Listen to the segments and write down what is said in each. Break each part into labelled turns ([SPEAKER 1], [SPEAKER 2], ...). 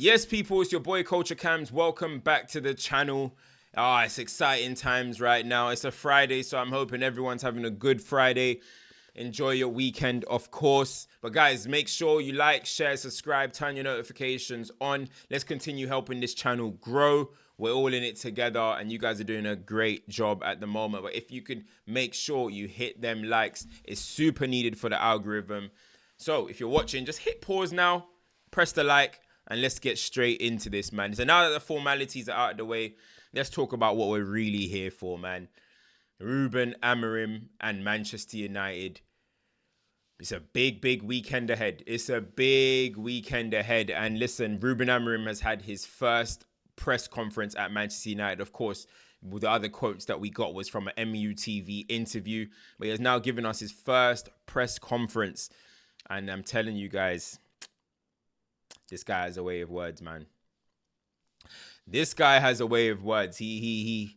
[SPEAKER 1] Yes, people, it's your boy CultureCams. Welcome back to the channel. It's exciting times right now. It's a Friday, so I'm hoping everyone's having a good Friday. Enjoy your weekend, of course. But guys, make sure you like, share, subscribe, turn your notifications on. Let's continue helping this channel grow. We're all in it together, and you guys are doing a great job at the moment. But if you could make sure you hit them likes, it's super needed for the algorithm. So if you're watching, just hit pause now, press the like, and let's get straight into this, man. So now that the formalities are out of the way, let's talk about what we're really here for, man. Ruben Amorim and Manchester United. It's a big weekend ahead. It's a big weekend ahead. And listen, Ruben Amorim has had his first press conference at Manchester United. Of course, the other quotes that we got was from an MUTV interview. But he has now given us his first press conference. And I'm telling you guys, this guy has a way of words, man. This guy has a way of words. He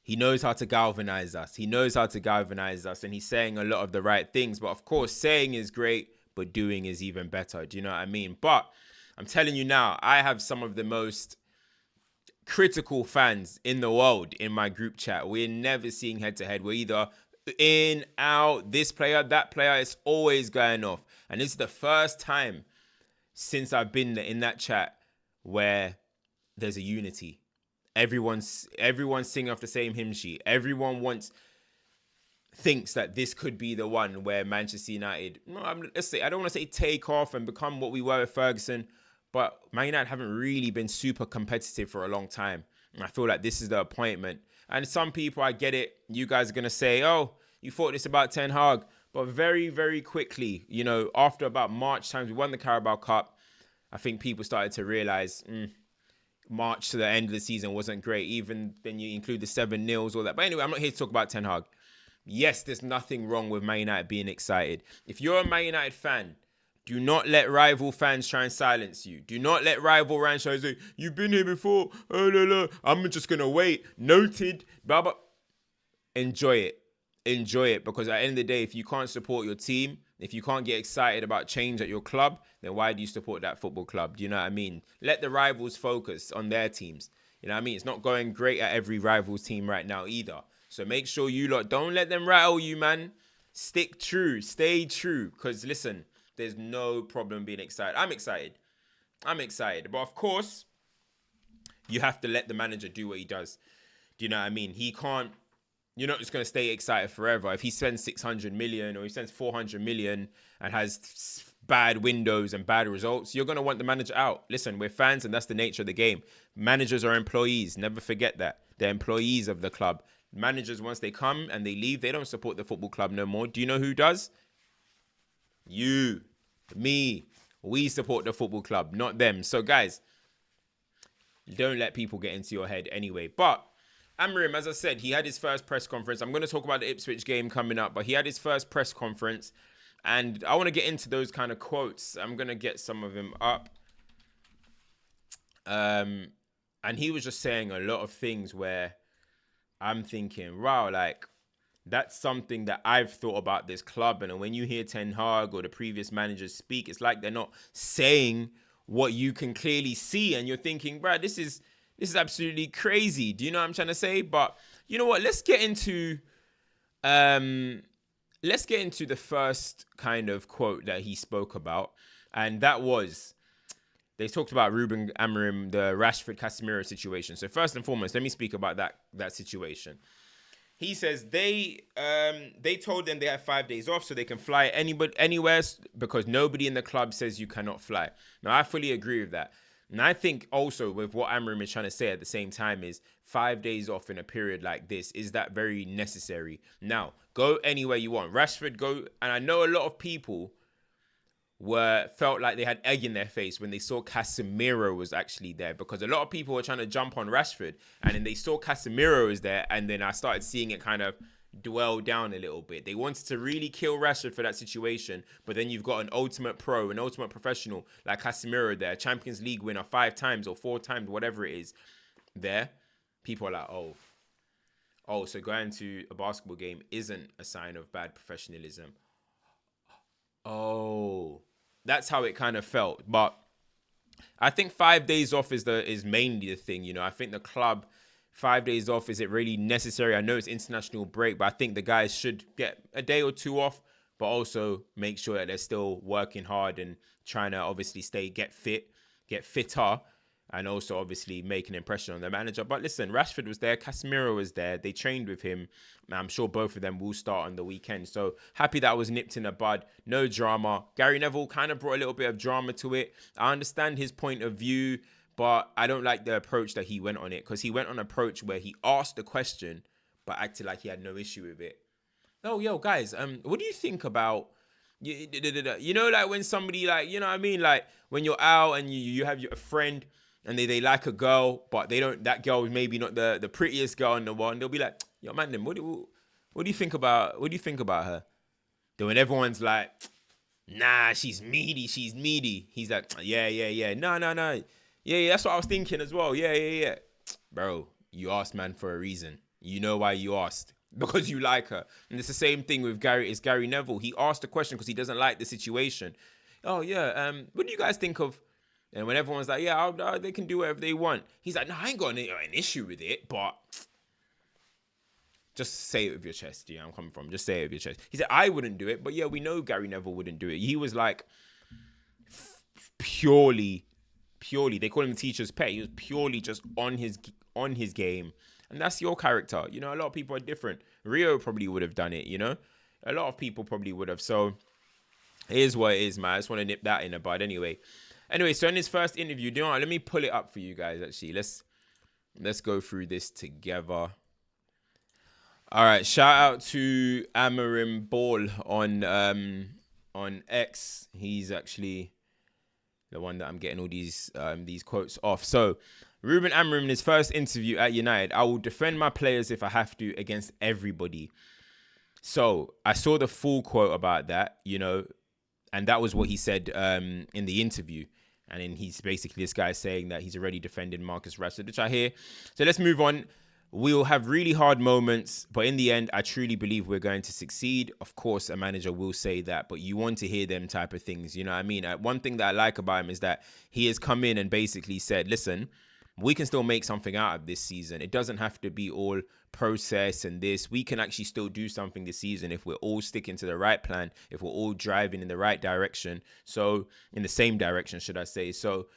[SPEAKER 1] knows how to galvanize us. He knows how to galvanize us, and he's saying a lot of the right things. But of course, saying is great, but doing is even better. Do you know what I mean? But I'm telling you now, I have some of the most critical fans in the world in my group chat. We're never seeing head-to-head. We're either in, out, this player, that player. It's always going off. And this is the first time since I've been in that chat where there's a unity. Everyone's singing off the same hymn sheet. Everyone thinks that this could be the one where Manchester United, let's say, I don't want to say take off and become what we were with Ferguson, but Man United haven't really been super competitive for a long time. And I feel like this is the appointment. And some people, I get it. You guys are going to say, oh, you thought this about Ten Hag. But very, very quickly, you know, after about March times, we won the Carabao Cup. I think people started to realize March to the end of the season wasn't great. Even then you include the 7-0s, all that. But anyway, I'm not here to talk about Ten Hag. Yes, there's nothing wrong with Man United being excited. If you're a Man United fan, do not let rival fans try and silence you. Do not let rival fans try and say, you've been here before. Oh, no. I'm just going to wait. Noted. Blah, blah. Enjoy it. Enjoy it, because at the end of the day, if you can't support your team, if you can't get excited about change at your club, then why do you support that football club? Do you know what I mean? Let the rivals focus on their teams. You know what I mean? It's not going great at every rival's team right now either. So make sure you lot don't let them rattle you, man. Stick true. Stay true. Because listen, there's no problem being excited. I'm excited. But of course, you have to let the manager do what he does. Do you know what I mean? You're not just going to stay excited forever. If he spends 600 million or he spends 400 million and has bad windows and bad results, you're going to want the manager out. Listen, we're fans and that's the nature of the game. Managers are employees. Never forget that. They're employees of the club. Managers, once they come and they leave, they don't support the football club no more. Do you know who does? You, me. We support the football club, not them. So guys, don't let people get into your head anyway. But Amorim, as I said, he had his first press conference. I'm going to talk about the Ipswich game coming up, but he had his first press conference, and I want to get into those kind of quotes. I'm going to get some of them up. And he was just saying a lot of things where I'm thinking, wow, like, that's something that I've thought about this club. And when you hear Ten Hag or the previous managers speak, it's like they're not saying what you can clearly see, and you're thinking, bro, this is absolutely crazy. Do you know what I'm trying to say? But you know what? Let's get into the first kind of quote that he spoke about. And that was, they talked about Ruben Amorim, the Rashford Casemiro situation. So first and foremost, let me speak about that situation. He says they told them they have 5 days off so they can fly anywhere, because nobody in the club says you cannot fly. Now, I fully agree with that. And I think also with what Amorim is trying to say at the same time is 5 days off in a period like this, is that very necessary? Now, go anywhere you want. Rashford, go. And I know a lot of people felt like they had egg in their face when they saw Casemiro was actually there, because a lot of people were trying to jump on Rashford and then they saw Casemiro was there, and then I started seeing it kind of dwell down a little bit. They wanted to really kill Rashford for that situation, but then you've got an ultimate pro, an ultimate professional like Casemiro there, Champions League winner 5 times or 4 times, whatever it is there. People are like, oh, so going to a basketball game isn't a sign of bad professionalism. Oh, that's how it kind of felt. But I think 5 days off is mainly the thing. I think the club, 5 days off, is it really necessary? I know it's international break, but I think the guys should get a day or two off, but also make sure that they're still working hard and trying to obviously get fitter, and also obviously make an impression on their manager. But listen, Rashford was there, Casemiro was there, they trained with him. I'm sure both of them will start on the weekend. So happy that was nipped in the bud. No drama. Gary Neville kind of brought a little bit of drama to it. I understand his point of view, but I don't like the approach that he went on it, because he went on an approach where he asked the question but acted like he had no issue with it. Oh, yo, guys, what do you think about, like when somebody, like, you know what I mean? Like when you're out and you have a friend and they like a girl, but that girl is maybe not the prettiest girl in the world, and they'll be like, yo, man, then what do you think about her? Then when everyone's like, nah, she's meaty. He's like, yeah. No. Yeah, that's what I was thinking as well. Yeah. Bro, you asked, man, for a reason. You know why you asked. Because you like her. And it's the same thing with Gary Neville. He asked the question because he doesn't like the situation. Oh, yeah, what do you guys think of... And when everyone's like, yeah, they can do whatever they want. He's like, no, I ain't got an issue with it, but... Just say it with your chest. Yeah, I'm coming from. Just say it with your chest. He said, I wouldn't do it, but yeah, we know Gary Neville wouldn't do it. He was like purely, they call him the teacher's pet. He was purely just on his game. And that's your character. A lot of people are different. Rio probably would have done it, A lot of people probably would have. So it is what it is, man. I just want to nip that in the bud anyway. So in his first interview, let me pull it up for you guys, actually. Let's go through this together. All right, shout out to Amorim Ball on X. He's actually the one that I'm getting all these quotes off. So, Ruben Amorim in his first interview at United: I will defend my players if I have to against everybody. So, I saw the full quote about that, and that was what he said in the interview. And then he's basically, this guy saying that he's already defended Marcus Rashford, which I hear. So let's move on. We'll have really hard moments, but in the end, I truly believe we're going to succeed. Of course, a manager will say that, but you want to hear them type of things. You know what I mean? One thing that I like about him is that he has come in and basically said, listen, we can still make something out of this season. It doesn't have to be all process and this. We can actually still do something this season if we're all sticking to the right plan, if we're all driving in the right direction. So in the same direction, should I say. So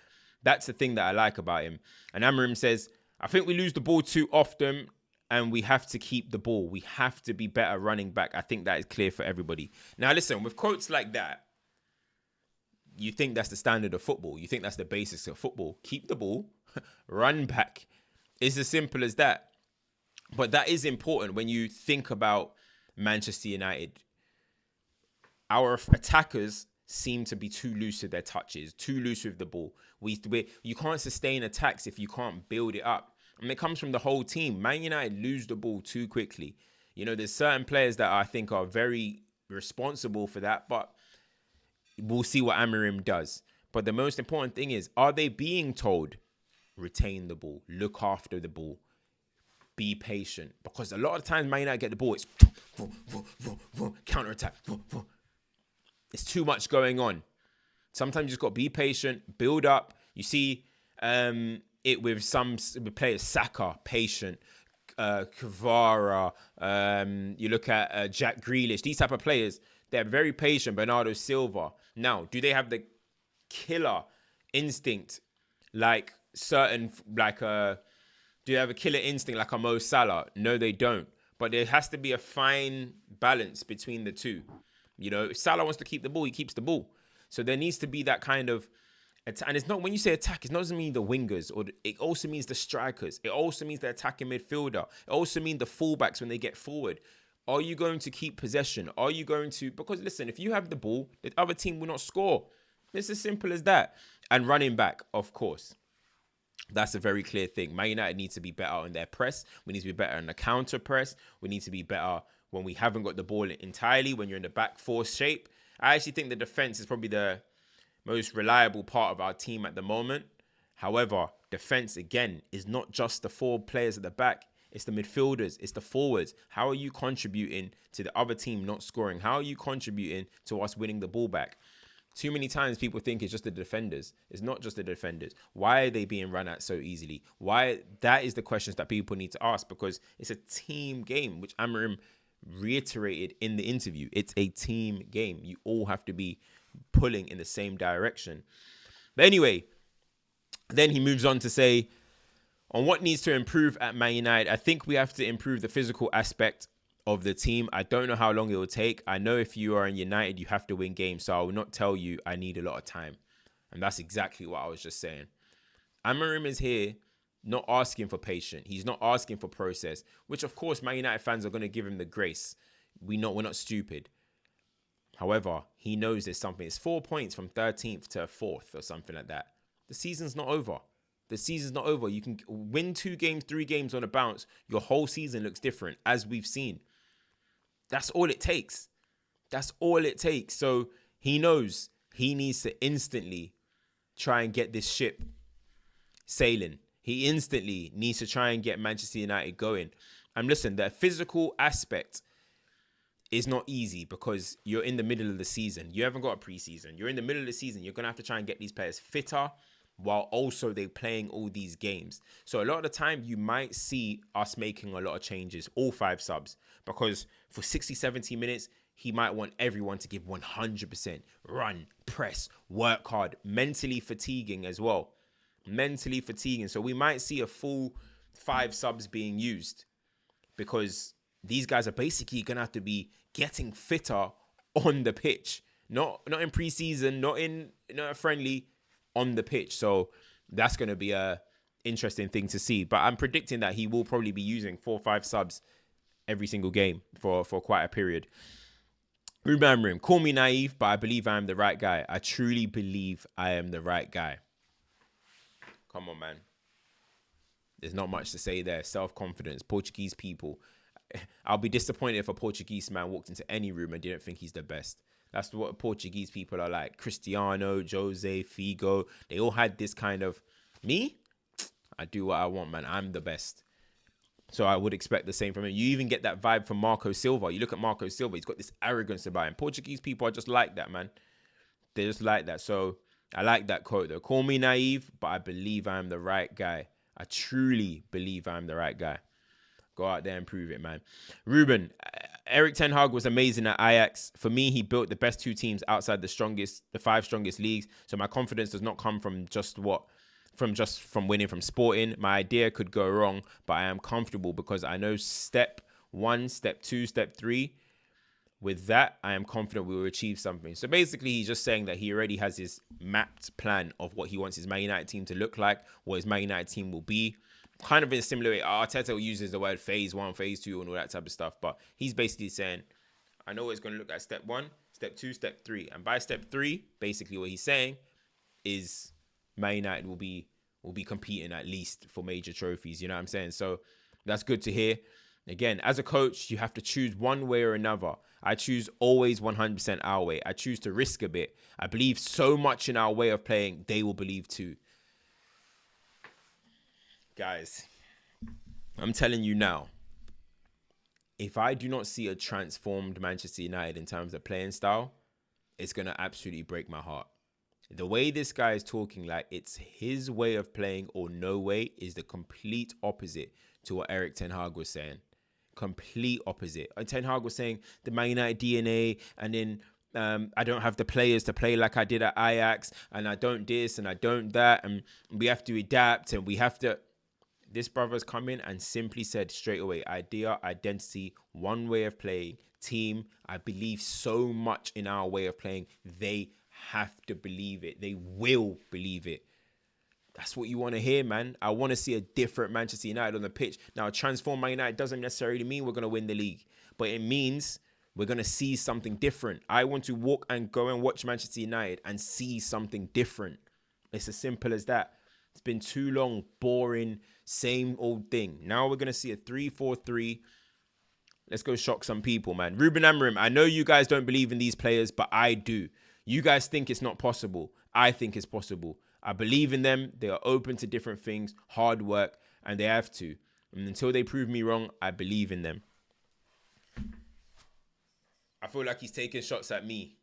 [SPEAKER 1] that's the thing that I like about him. And Amorim says, I think we lose the ball too often and we have to keep the ball. We have to be better running back. I think that is clear for everybody. Now, listen, with quotes like that, you think that's the standard of football. You think that's the basics of football. Keep the ball, run back. It's as simple as that. But that is important when you think about Manchester United. Our attackers seem to be too loose with their touches, too loose with the ball. You can't sustain attacks if you can't build it up. And it comes from the whole team. Man United lose the ball too quickly. There's certain players that I think are very responsible for that, but we'll see what Amorim does. But the most important thing is, are they being told, retain the ball, look after the ball, be patient? Because a lot of times Man United get the ball, it's counter-attack. It's too much going on. Sometimes you just got to be patient, build up. You see it with some players, Saka, patient, Kvara, you look at Jack Grealish, these type of players, they're very patient. Bernardo Silva. Now, do they have the killer instinct like do they have a killer instinct like a Mo Salah? No, they don't. But there has to be a fine balance between the two. If Salah wants to keep the ball, he keeps the ball. So there needs to be that kind of, and it's not, when you say attack, it doesn't mean the wingers, it also means the strikers. It also means the attacking midfielder. It also means the fullbacks when they get forward. Are you going to keep possession? Are you going to, because listen, if you have the ball, the other team will not score. It's as simple as that. And running back, of course. That's a very clear thing. Man United needs to be better on their press. We need to be better on the counter press. We need to be better when we haven't got the ball entirely, when you're in the back four shape. I actually think the defense is probably the most reliable part of our team at the moment. However, defense, again, is not just the four players at the back. It's the midfielders. It's the forwards. How are you contributing to the other team not scoring? How are you contributing to us winning the ball back? Too many times people think it's just the defenders. It's not just the defenders. Why are they being run at so easily? Why? That is the questions that people need to ask, because it's a team game, which Amorim reiterated in the interview. It's a team game. You all have to be pulling in the same direction. But anyway, then he moves on to say, on what needs to improve at Man United, I think we have to improve the physical aspect of the team. I don't know how long it will take. I know if you are in United, you have to win games. So I will not tell you I need a lot of time. And that's exactly what I was just saying. Amorim is here not asking for patience. He's not asking for process, which of course Man United fans are going to give him the grace. We're not stupid. However, he knows there's something. It's 4 points from 13th to 4th or something like that. The season's not over. The season's not over. You can win 2 games, 3 games on a bounce. Your whole season looks different, as we've seen. That's all it takes. That's all it takes. So he knows he needs to instantly try and get this ship sailing. He instantly needs to try and get Manchester United going. And listen, the physical aspect is not easy because you're in the middle of the season. You haven't got a preseason. You're in the middle of the season. You're going to have to try and get these players fitter while also they playing all these games. So a lot of the time you might see us making a lot of changes, all 5 subs, because for 60, 70 minutes, he might want everyone to give 100%, run, press, work hard, mentally fatiguing as well. Mentally fatiguing. So we might see a full 5 subs being used because these guys are basically going to have to be getting fitter on the pitch. Not in preseason, not in a friendly, on the pitch. So that's going to be a interesting thing to see. But I'm predicting that he will probably be using 4 or 5 subs every single game for quite a period. Ruben Amorim, call me naive, but I believe I am the right guy. I truly believe I am the right guy. Come on, man. There's not much to say there. Self-confidence, Portuguese people. I'll be disappointed if a Portuguese man walked into any room and didn't think he's the best. That's what Portuguese people are like. Cristiano, Jose, Figo. They all had this kind of, me? I do what I want, man. I'm the best. So I would expect the same from him. You even get that vibe from Marco Silva. You look at Marco Silva, he's got this arrogance about him. Portuguese people are just like that, man. They're just like that. So I like that quote though. Call me naive, but I believe I'm the right guy. I truly believe I'm the right guy. Go out there and prove it, man. Ruben, Erik ten Hag was amazing at Ajax. For me, he built the best 2 teams outside the 5 strongest leagues. So my confidence does not come from from winning from Sporting. My idea could go wrong, but I am comfortable because I know step 1, step 2, step 3. With that, I am confident we will achieve something. So basically, he's just saying that he already has his mapped plan of what he wants his Man United team to look like, what his Man United team will be. Kind of in a similar way, Arteta uses the word phase 1, phase 2, and all that type of stuff. But he's basically saying, I know what it's going to look like step 1, step 2, step 3. And by step 3, basically what he's saying is Man United will be competing at least for major trophies. You know what I'm saying? So that's good to hear. Again, as a coach, you have to choose one way or another. I choose always 100% our way. I choose to risk a bit. I believe so much in our way of playing, they will believe too. Guys, I'm telling you now, if I do not see a transformed Manchester United in terms of playing style, it's going to absolutely break my heart. The way this guy is talking, like it's his way of playing or no way, is the complete opposite to what Erik ten Hag was saying. Complete opposite. And Ten Hag was saying the Man United DNA, and then I don't have the players to play like I did at Ajax, and I don't this and I don't that, and we have to adapt and we have to... This brother's come in and simply said straight away, idea, identity, one way of playing, team. I believe so much in our way of playing. They have to believe it. They will believe it. That's what you want to hear, man. I want to see a different Manchester United on the pitch. Now, transform Man United doesn't necessarily mean we're going to win the league, but it means we're going to see something different. I want to walk and go and watch Manchester United and see something different. It's as simple as that. It's been too long, boring, same old thing. Now we're going to see a 3-4-3. Let's go shock some people, man. Ruben Amorim, I know you guys don't believe in these players, but I do. You guys think it's not possible. I think it's possible. I believe in them. They are open to different things, hard work, and they have to. And until they prove me wrong, I believe in them. I feel like he's taking shots at me.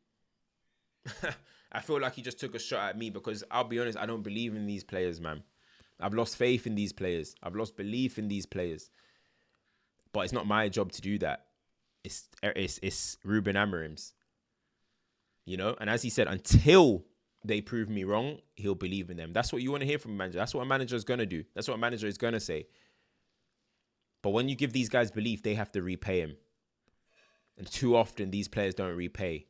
[SPEAKER 1] I feel like he just took a shot at me because I'll be honest, I don't believe in these players, man. I've lost faith in these players. I've lost belief in these players. But it's not my job to do that. It's Ruben Amorim's. You know? And as he said, until they prove me wrong, he'll believe in them. That's what you want to hear from a manager. That's what a manager is going to do. That's what a manager is going to say. But when you give these guys belief, they have to repay him. And too often, these players don't repay.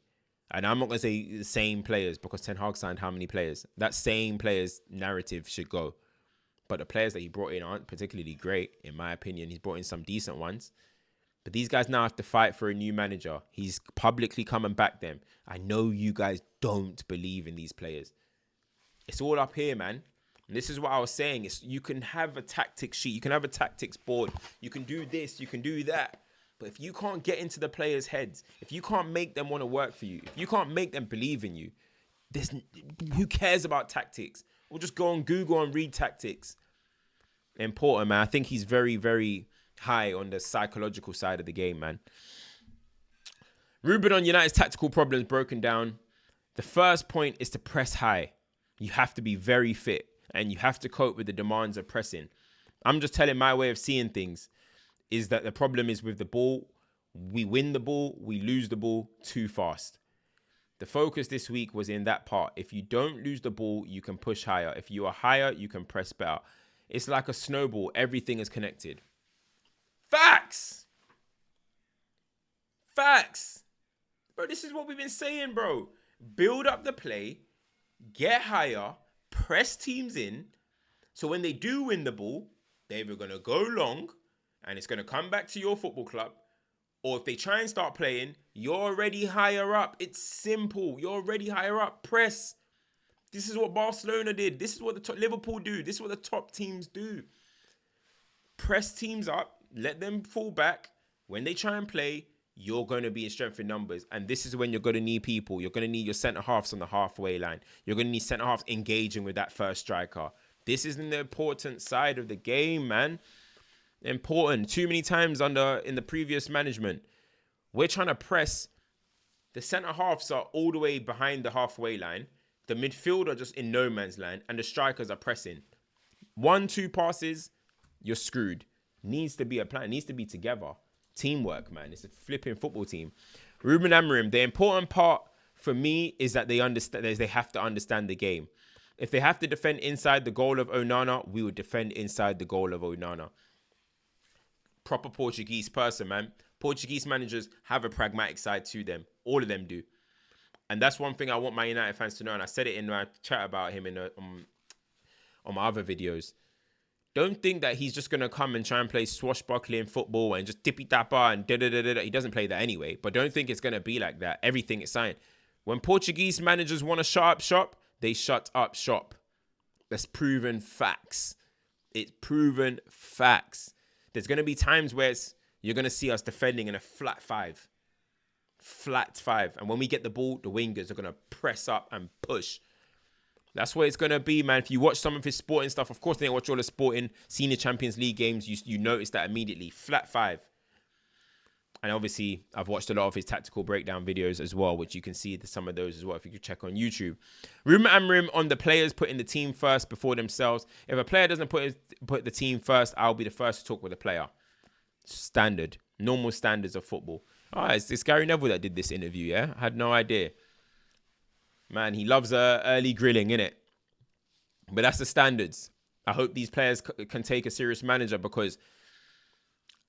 [SPEAKER 1] And I'm not going to say the same players because Ten Hag signed how many players? That same players' narrative should go. But the players that he brought in aren't particularly great, in my opinion. He's brought in some decent ones. But these guys now have to fight for a new manager. He's publicly come and back them. I know you guys don't believe in these players. It's all up here, man. And this is what I was saying. You can have a tactics sheet. You can have a tactics board. You can do this. You can do that. But if you can't get into the players' heads, if you can't make them want to work for you, if you can't make them believe in you, who cares about tactics? We'll just go on Google and read tactics. Important, man. I think he's very, very high on the psychological side of the game, man. Ruben on United's tactical problems broken down. The first point is to press high. You have to be very fit and you have to cope with the demands of pressing. I'm just telling my way of seeing things is that the problem is with the ball. We win the ball, we lose the ball too fast. The focus this week was in that part. If you don't lose the ball, you can push higher. If you are higher, you can press better. It's like a snowball. Everything is connected. Facts. Bro, this is what we've been saying, bro. Build up the play, get higher, press teams in. So when they do win the ball, they're either going to go long and it's going to come back to your football club. Or if they try and start playing, you're already higher up. It's simple. You're already higher up. Press. This is what Barcelona did. This is what Liverpool do. This is what the top teams do. Press teams up. Let them fall back. When they try and play, you're going to be in strength in numbers. And this is when you're going to need people. You're going to need your centre-halves on the halfway line. You're going to need centre-halves engaging with that first striker. This is the important side of the game, man. Important. Too many times in the previous management, we're trying to press. The centre-halves are all the way behind the halfway line. The midfield are just in no man's land. And the strikers are pressing. 1-2 passes, you're screwed. Needs to be a plan. Needs to be together. Teamwork, man. It's a flipping football team. Ruben Amorim, the important part for me is that they have to understand the game. If they have to defend inside the goal of Onana, we would defend inside the goal of Onana. Proper Portuguese person, man. Portuguese managers have a pragmatic side to them. All of them do. And that's one thing I want my United fans to know. And I said it in my chat about him on my other videos. Don't think that he's just going to come and try and play swashbuckling football and just tippy-tapper and da-da-da-da-da. He doesn't play that anyway. But don't think it's going to be like that. Everything is signed. When Portuguese managers want to shut up shop, they shut up shop. That's proven facts. It's proven facts. There's going to be times where you're going to see us defending in a flat five. Flat five. And when we get the ball, the wingers are going to press up and push. That's what it's going to be, man. If you watch some of his sporting stuff, of course, they don't watch all the sporting senior Champions League games. You notice that immediately. Flat five. And obviously, I've watched a lot of his tactical breakdown videos as well, which you can see some of those as well if you could check on YouTube. Ruben Amorim on the players putting the team first before themselves. If a player doesn't put the team first, I'll be the first to talk with the player. Standard. Normal standards of football. Oh, it's Gary Neville that did this interview, yeah? I had no idea. Man, he loves early grilling, innit? But that's the standards. I hope these players can take a serious manager because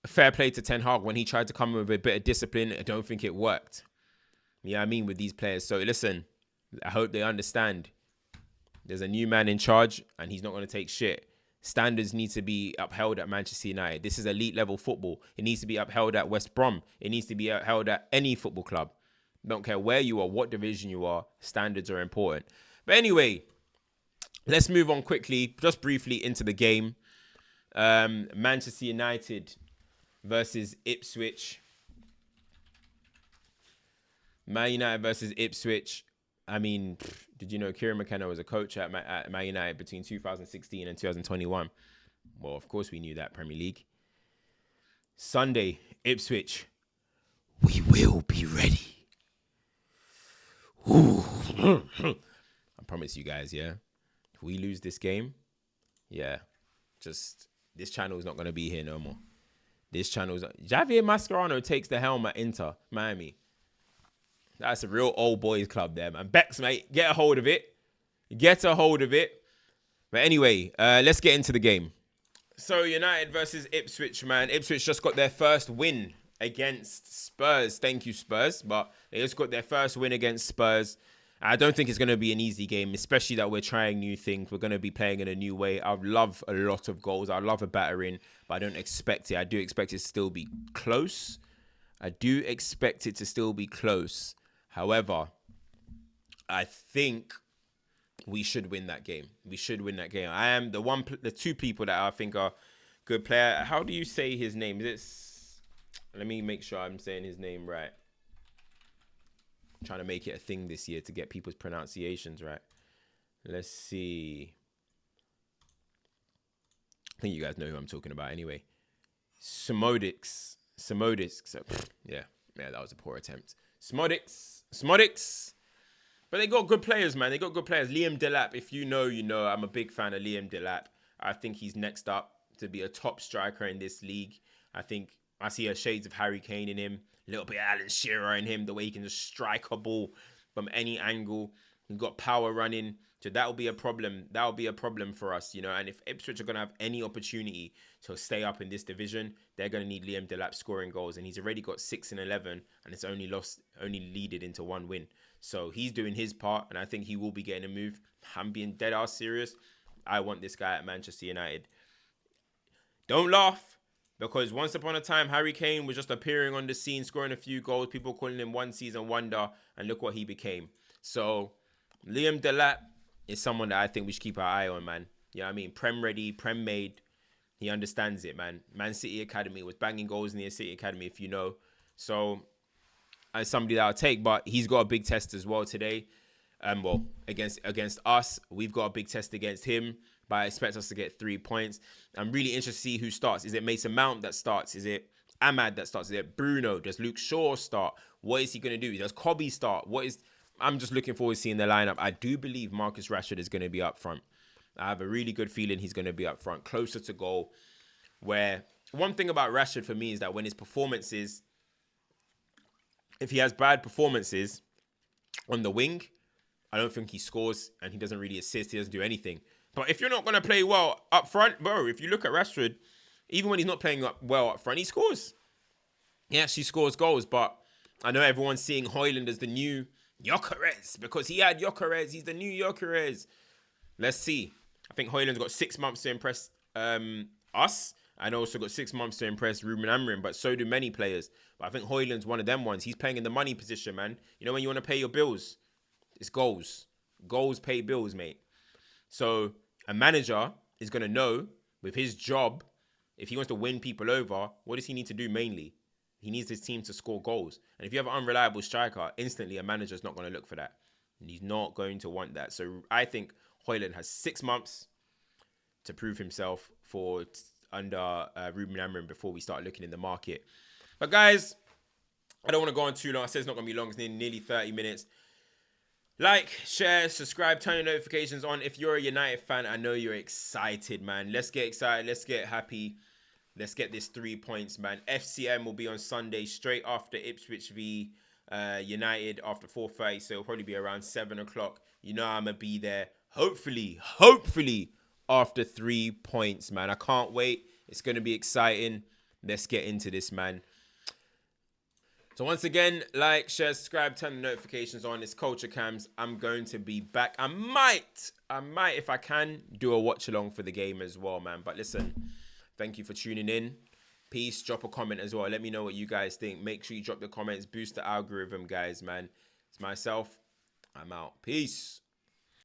[SPEAKER 1] fair play to Ten Hag. When he tried to come in with a bit of discipline, I don't think it worked. You know what I mean? With these players. So listen, I hope they understand. There's a new man in charge and he's not going to take shit. Standards need to be upheld at Manchester United. This is elite level football. It needs to be upheld at West Brom. It needs to be upheld at any football club. Don't care where you are, what division you are. Standards are important. But anyway, let's move on quickly, just briefly into the game. Manchester United versus Ipswich. Man United versus Ipswich. I mean, did you know Kieran McKenna was a coach at Man United between 2016 and 2021? Well, of course we knew that, Premier League. Sunday, Ipswich. We will be ready. Ooh. I promise you guys, yeah. If we lose this game, yeah, just this channel is not going to be here no more. This channel is... Javier Mascherano takes the helm at Inter Miami. That's a real old boys club there, man. Bex, mate, get a hold of it. Get a hold of it. But anyway, let's get into the game. So United versus Ipswich, man. Ipswich just got their first win against Spurs. Thank you, Spurs. But they just got their first win against Spurs. I don't think it's going to be an easy game, especially that we're trying new things. We're going to be playing in a new way. I love a lot of goals. I love a battering, but I don't expect it. I do expect it to still be close. However, I think we should win that game. I am the two people that I think are good player. How do you say his name? Let me make sure I'm saying his name right. Trying to make it a thing this year to get people's pronunciations right. Let's see. I think you guys know who I'm talking about anyway. Smodics. Yeah, that was a poor attempt. Smodics. But they got good players, man. Liam Delap, if you know, you know. I'm a big fan of Liam Delap. I think he's next up to be a top striker in this league. I think I see a shades of Harry Kane in him. A little bit of Alan Shearer in him, the way he can just strike a ball from any angle. He's got power running. So that will be a problem. That will be a problem for us, you know. And if Ipswich are going to have any opportunity to stay up in this division, they're going to need Liam Delap scoring goals. And he's already got 6 and 11, and it's only leaded into 1 win. So he's doing his part, and I think he will be getting a move. I'm being dead ass serious. I want this guy at Manchester United. Don't laugh. Because once upon a time, Harry Kane was just appearing on the scene, scoring a few goals. People calling him one season wonder. And look what he became. So, Liam Delap is someone that I think we should keep our eye on, man. You know what I mean? Prem ready, Prem made. He understands it, man. Man City Academy was banging goals in the City Academy, if you know. So, as somebody that I'll take. But he's got a big test as well today. Against us. We've got a big test against him. But I expect us to get 3 points. I'm really interested to see who starts. Is it Mason Mount that starts? Is it Ahmad that starts? Is it Bruno? Does Luke Shaw start? What is he going to do? Does Cobby start? I'm just looking forward to seeing the lineup. I do believe Marcus Rashford is going to be up front. I have a really good feeling he's going to be up front, closer to goal. Where one thing about Rashford for me is that when his performances, if he has bad performances on the wing, I don't think he scores and he doesn't really assist. He doesn't do anything. But if you're not going to play well up front, bro, if you look at Rashford, even when he's not playing well up front, he scores. He actually scores goals. But I know everyone's seeing Højlund as the new Gyökeres because he had Gyökeres. He's the new Gyökeres. Let's see. I think Højlund's got 6 months to impress us and also got 6 months to impress Ruben Amorim, but so do many players. But I think Højlund's one of them ones. He's playing in the money position, man. You know when you want to pay your bills? It's goals. Goals pay bills, mate. So a manager is going to know with his job, if he wants to win people over, what does he need to do mainly? He needs his team to score goals. And if you have an unreliable striker, instantly a manager's not going to look for that. And he's not going to want that. So I think Højlund has 6 months to prove himself under Ruben Amorim before we start looking in the market. But guys, I don't want to go on too long. I said it's not going to be long. It's nearly 30 minutes. Like, share, subscribe, turn your notifications on. If you're a United fan, I know you're excited, man. Let's get excited. Let's get happy. Let's get this 3 points, man. FCM will be on Sunday, straight after Ipswich v United after 4:30. So it'll probably be around 7 o'clock. You know I'm going to be there. Hopefully, after 3 points, man. I can't wait. It's going to be exciting. Let's get into this, man. So once again, like, share, subscribe, turn the notifications on. It's CultureCams. I'm going to be back. I might, if I can, do a watch along for the game as well, man. But listen, thank you for tuning in. Peace. Drop a comment as well. Let me know what you guys think. Make sure you drop the comments. Boost the algorithm, guys, man. It's myself. I'm out. Peace.